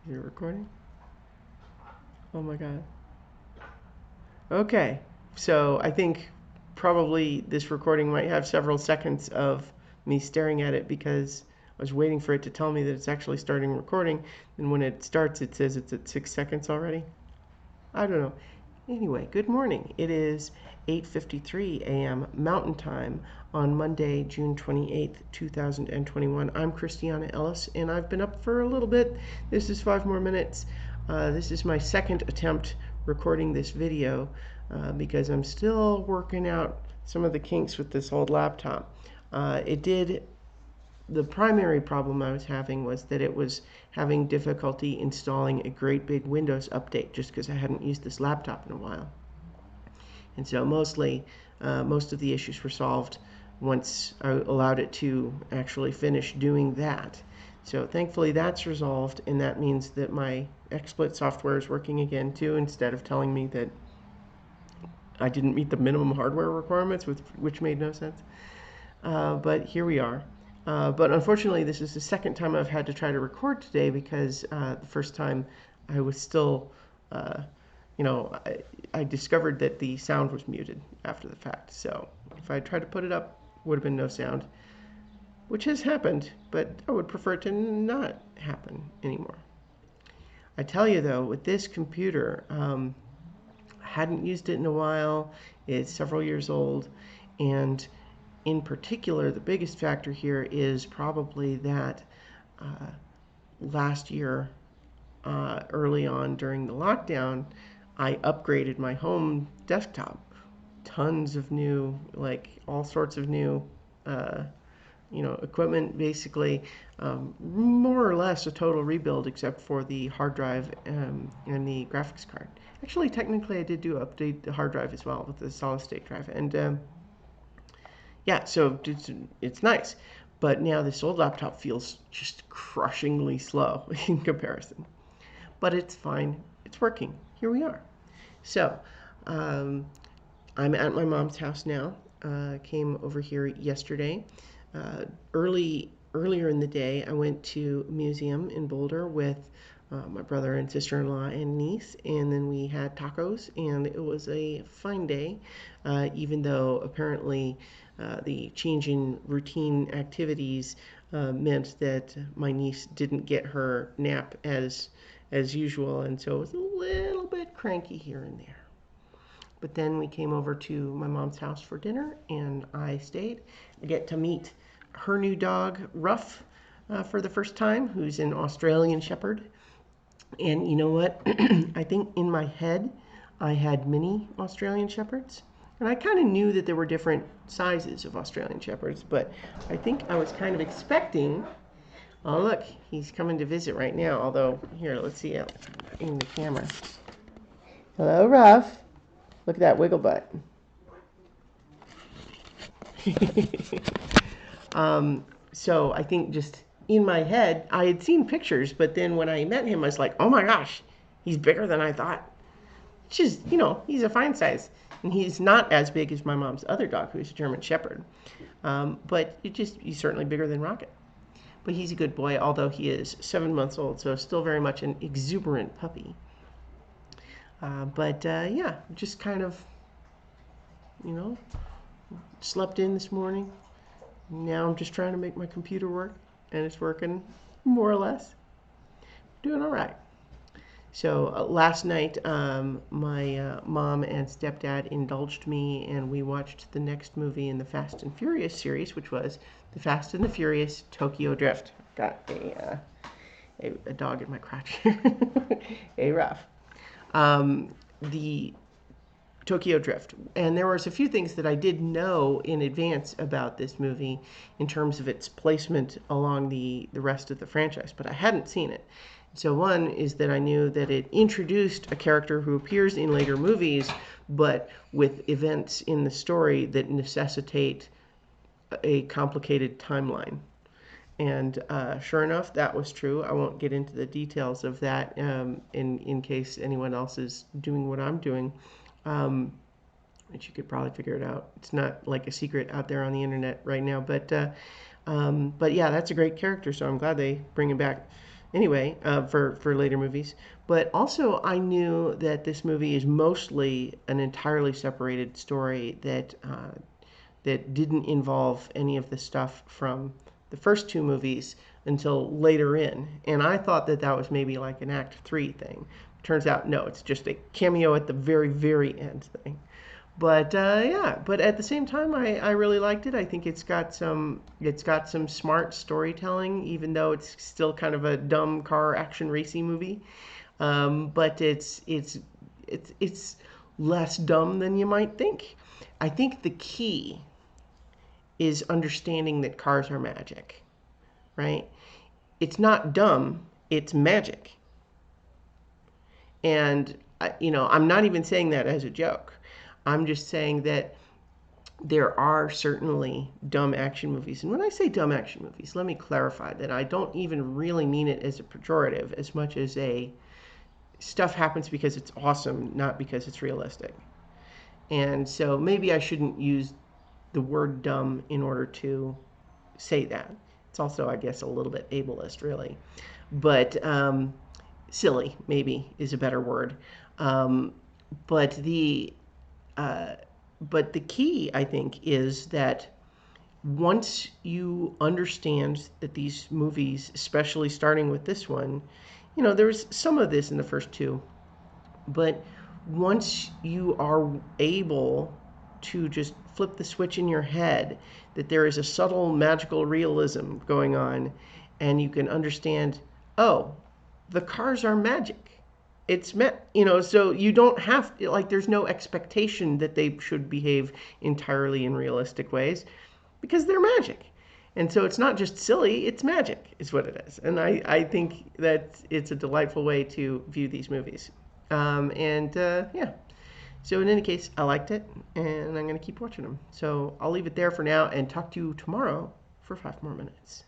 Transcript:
Is it recording? Oh my god. Okay, so I think probably this recording might have several seconds of me staring at it because I was waiting for it to tell me that it's actually starting recording, and when it starts it says it's at 6 seconds already. I don't know. Anyway, good morning. It is 8:53 a.m. Mountain Time on Monday, June 28th, 2021. I'm Christiana Ellis, and I've been up for a little bit. This is 5 more minutes. This is my second attempt recording this video because I'm still working out some of the kinks with this old laptop. The primary problem I was having was that it was having difficulty installing a great big Windows update just because I hadn't used this laptop in a while. And so most of the issues were solved once I allowed it to actually finish doing that. So thankfully that's resolved, and that means that my XSplit software is working again too, instead of telling me that I didn't meet the minimum hardware requirements, which made no sense. But here we are. But unfortunately, this is the second time I've had to try to record today because the first time I was still, I discovered that the sound was muted after the fact. So if I tried to put it up, would have been no sound, which has happened, but I would prefer it to not happen anymore. I tell you though, with this computer, I hadn't used it in a while. It's several years old, and in particular, the biggest factor here is probably that last year, early on during the lockdown, I upgraded my home desktop. Tons of new, like all sorts of new, equipment, basically, more or less a total rebuild except for the hard drive and the graphics card. Actually, technically, I did update the hard drive as well with the solid state drive, and yeah, so it's nice. But now this old laptop feels just crushingly slow in comparison. But it's fine. It's working. Here we are. So I'm at my mom's house now. Came over here yesterday. Earlier in the day, I went to a museum in Boulder with my brother and sister-in-law and niece, and then we had tacos, and it was a fine day, even though apparently the change in routine activities meant that my niece didn't get her nap as usual, and so it was a little bit cranky here and there. But then we came over to my mom's house for dinner, and I stayed. I get to meet her new dog, Ruff, for the first time, who's an Australian Shepherd. And you know what? I think in my head, I had mini Australian Shepherds. And I kind of knew that there were different sizes of Australian Shepherds, but I think I was kind of expecting. Oh, look, he's coming to visit right now. Although, here, let's see it in the camera. Hello, Ruff. Look at that wiggle butt. So I think just in my head, I had seen pictures, but then when I met him, I was like, oh my gosh, he's bigger than I thought. Which is, he's a fine size. And he's not as big as my mom's other dog, who's a German Shepherd. But he's certainly bigger than Rocket. But he's a good boy, although he is 7 months old, so still very much an exuberant puppy. Yeah, just kind of, slept in this morning. Now I'm just trying to make my computer work, and it's working more or less. Doing all right. So last night, my mom and stepdad indulged me, and we watched the next movie in the Fast and Furious series, which was The Fast and the Furious Tokyo Drift. Got a dog in my crotch. A Ruff. The Tokyo Drift. And there was a few things that I did know in advance about this movie in terms of its placement along the rest of the franchise, but I hadn't seen it. So one is that I knew that it introduced a character who appears in later movies, but with events in the story that necessitate a complicated timeline. And sure enough, that was true. I won't get into the details of that in case anyone else is doing what I'm doing. But you could probably figure it out. It's not like a secret out there on the internet right now. But yeah, that's a great character, so I'm glad they bring him back. Anyway, for later movies. But also, I knew that this movie is mostly an entirely separated story that didn't involve any of the stuff from the first two movies until later in. And I thought that that was maybe like an Act Three thing. Turns out, no, it's just a cameo at the very, very end thing. But yeah, but at the same time, I really liked it. I think it's got some smart storytelling, even though it's still kind of a dumb car action racy movie. But it's less dumb than you might think. I think the key is understanding that cars are magic, right? It's not dumb, it's magic. And I'm not even saying that as a joke. I'm just saying that there are certainly dumb action movies. And when I say dumb action movies, let me clarify that I don't even really mean it as a pejorative as much as a stuff happens because it's awesome, not because it's realistic. And so maybe I shouldn't use the word dumb in order to say that. It's also, I guess, a little bit ableist, really. But silly, maybe, is a better word. Um, but the uh, but the key, I think, is that once you understand that these movies, especially starting with this one, there's some of this in the first two, but once you are able to just flip the switch in your head that there is a subtle magical realism going on, and you can understand, oh, the cars are magic. It's so you don't have, like, there's no expectation that they should behave entirely in realistic ways because they're magic. And so it's not just silly, it's magic, is what it is. And I think that it's a delightful way to view these movies. And yeah, so in any case, I liked it, and I'm going to keep watching them. So I'll leave it there for now and talk to you tomorrow for 5 more minutes.